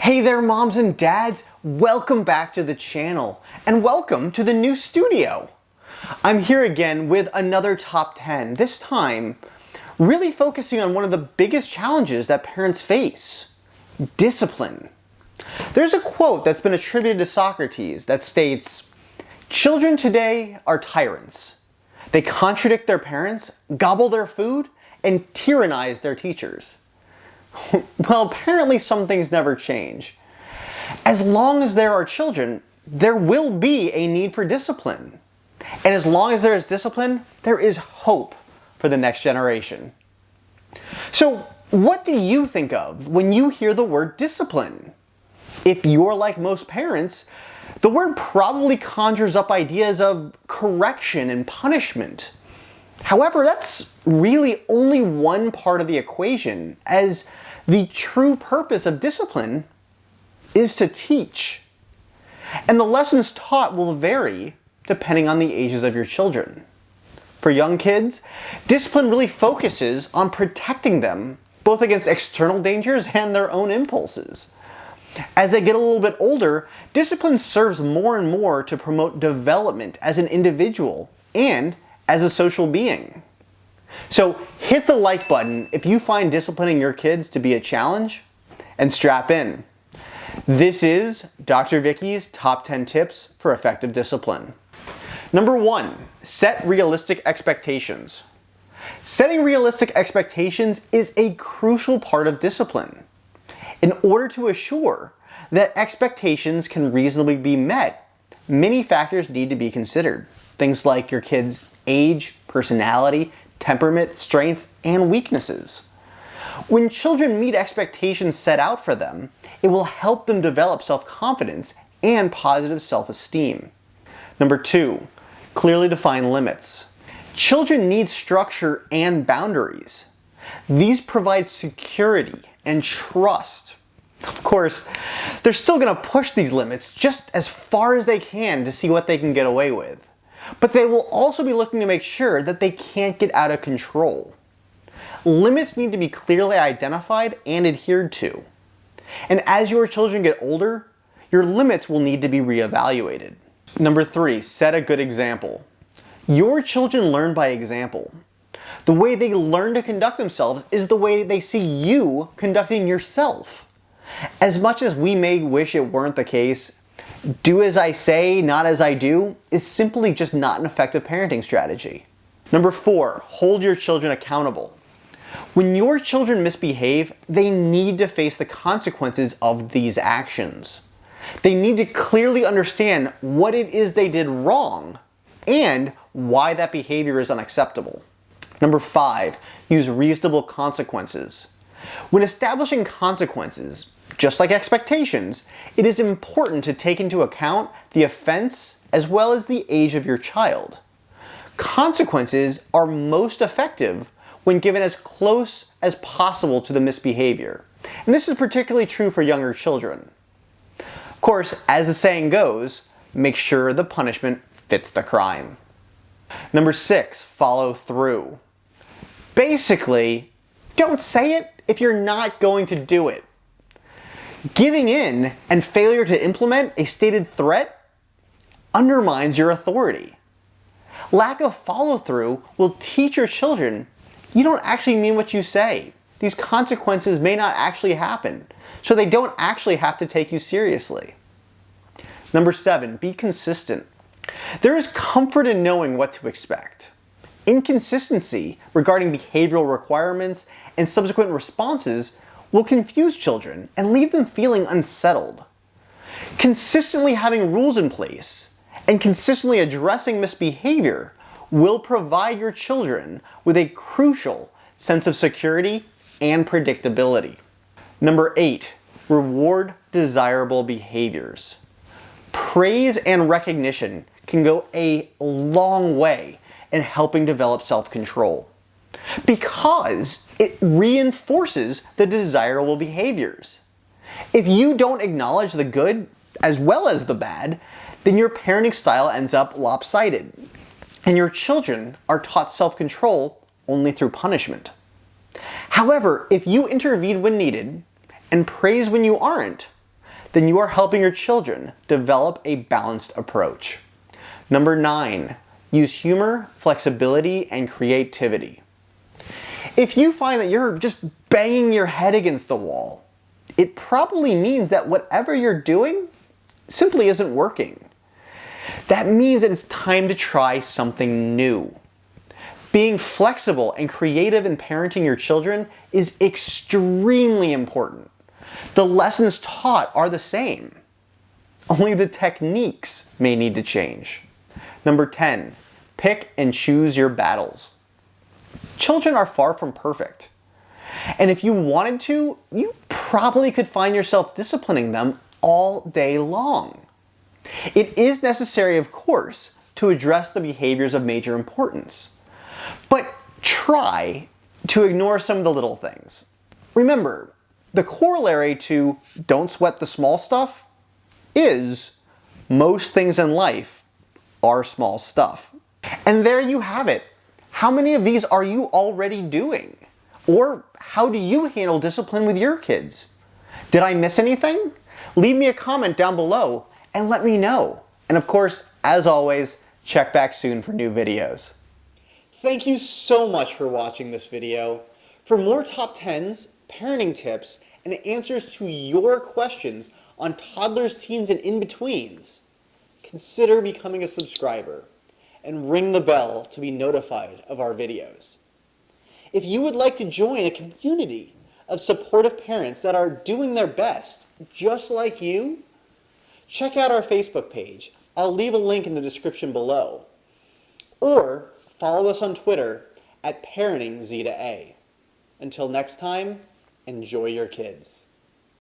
Hey there, moms and dads, welcome back to the channel and welcome to the new studio. I'm here again with another top 10, this time really focusing on one of the biggest challenges that parents face: discipline. There's a quote that's been attributed to Socrates that states, "Children today are tyrants. They contradict their parents, gobble their food, and tyrannize their teachers." Well, apparently some things never change. As long as there are children, there will be a need for discipline. And as long as there is discipline, there is hope for the next generation. So, what do you think of when you hear the word discipline? If you're like most parents, the word probably conjures up ideas of correction and punishment. However, that's really only one part of the equation, as the true purpose of discipline is to teach. And the lessons taught will vary depending on the ages of your children. For young kids, discipline really focuses on protecting them both against external dangers and their own impulses. As they get a little bit older, discipline serves more and more to promote development as an individual and as a social being. So hit the like button if you find disciplining your kids to be a challenge, and strap in. This is Dr. Vicki's top 10 tips for effective discipline. Number 1, set realistic expectations. Setting realistic expectations is a crucial part of discipline. In order to assure that expectations can reasonably be met, many factors need to be considered. Things like your kid's age, personality, temperament, strengths, and weaknesses. When children meet expectations set out for them, it will help them develop self-confidence and positive self-esteem. Number 2, clearly define limits. Children need structure and boundaries. These provide security and trust. Of course, they're still going to push these limits just as far as they can to see what they can get away with. But they will also be looking to make sure that they can't get out of control. Limits need to be clearly identified and adhered to. And as your children get older, your limits will need to be reevaluated. Number 3, set a good example. Your children learn by example. The way they learn to conduct themselves is the way they see you conducting yourself. As much as we may wish it weren't the case, do as I say, not as I do, is simply just not an effective parenting strategy. Number 4, hold your children accountable. When your children misbehave, they need to face the consequences of these actions. They need to clearly understand what it is they did wrong and why that behavior is unacceptable. Number 5, use reasonable consequences. When establishing consequences, just like expectations, it is important to take into account the offense as well as the age of your child. Consequences are most effective when given as close as possible to the misbehavior. And this is particularly true for younger children. Of course, as the saying goes, make sure the punishment fits the crime. Number 6, follow through. Basically, don't say it if you're not going to do it. Giving in and failure to implement a stated threat undermines your authority. Lack of follow-through will teach your children you don't actually mean what you say. These consequences may not actually happen, so they don't actually have to take you seriously. Number 7, be consistent. There is comfort in knowing what to expect. Inconsistency regarding behavioral requirements and subsequent responses will confuse children and leave them feeling unsettled. Consistently having rules in place and consistently addressing misbehavior will provide your children with a crucial sense of security and predictability. Number 8, reward desirable behaviors. Praise and recognition can go a long way in helping develop self-control, because it reinforces the desirable behaviors. If you don't acknowledge the good as well as the bad, then your parenting style ends up lopsided, and your children are taught self-control only through punishment. However, if you intervene when needed and praise when you aren't, then you are helping your children develop a balanced approach. Number 9, use humor, flexibility, and creativity. If you find that you're just banging your head against the wall, it probably means that whatever you're doing simply isn't working. That means that it's time to try something new. Being flexible and creative in parenting your children is extremely important. The lessons taught are the same. Only the techniques may need to change. Number 10, pick and choose your battles. Children are far from perfect. And if you wanted to, you probably could find yourself disciplining them all day long. It is necessary, of course, to address the behaviors of major importance. But try to ignore some of the little things. Remember, the corollary to don't sweat the small stuff is most things in life are small stuff. And there you have it. How many of these are you already doing? Or how do you handle discipline with your kids? Did I miss anything? Leave me a comment down below and let me know. And of course, as always, check back soon for new videos. Thank you so much for watching this video. For more top 10s, parenting tips, and answers to your questions on toddlers, teens, and in-betweens, consider becoming a subscriber and ring the bell to be notified of our videos. If you would like to join a community of supportive parents that are doing their best, just like you, check out our Facebook page. I'll leave a link in the description below. Or follow us on Twitter at ParentingZ to A. Until next time, enjoy your kids.